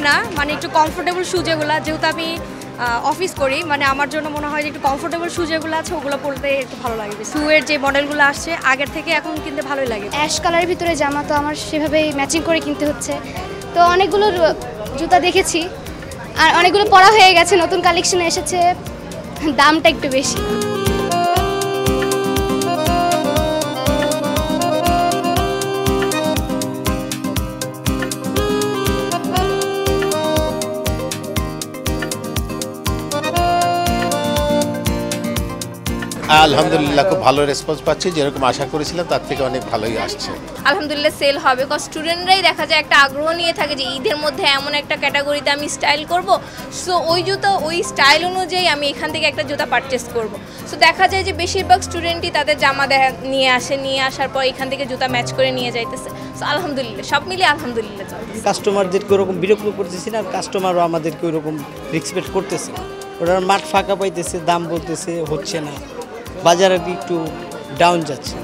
না, মানে একটু কমফোর্টেবল শু যেগুলো, যেহেতু আমি অফিস করি, মানে আমার জন্য মনে হয় যে একটু কমফোর্টেবল শু যেগুলো আছে ওগুলো পরতে একটু ভালো লাগে। শুয়ের যে মডেলগুলো আসছে আগের থেকে এখন কিনতে ভালোই লাগে। অ্যাশ কালারের ভিতরে জামা তো আমার সেভাবেই ম্যাচিং করে কিনতে হচ্ছে, তো অনেকগুলো জুতা দেখেছি আর অনেকগুলো পরা হয়ে গেছে, নতুন কালেকশন এসেছে, দামটা একটু বেশি। আলহামদুলিল্লাহ খুব ভালো রেসপন্স পাচ্ছি, যেরকম আশা করেছিলাম তার থেকে অনেক ভালোই আসছে। আলহামদুলিল্লাহ সেল হবে, কজ স্টুডেন্টরাই দেখা যায় একটা আগ্রহ নিয়ে থাকে যে ঈদের মধ্যে এমন একটা ক্যাটাগরিতে আমি স্টাইল করব, সো ওই জুতো ওই স্টাইল অনুযায়ী আমি এখান থেকে একটা জুতা পারচেস করব। সো দেখা যায় যে বেশিরভাগ স্টুডেন্টই তাদের জামা নিয়ে আসার পর এখান থেকে জুতা ম্যাচ করে নিয়ে যাইতেছে। সো আলহামদুলিল্লাহ সব মিলিয়ে আলহামদুলিল্লাহ চলতেছে। কাস্টমারদেরকে ওরকম বিরক্ত করতেছি না, আর কাস্টমারও আমাদেরকে ওরকম রেসপেক্ট করতেছে, ওরা মাঠ ফাঁকা পাইতেছে, দাম বলতেছে হচ্ছে না, বাজারে একটু ডাউন যাচ্ছে।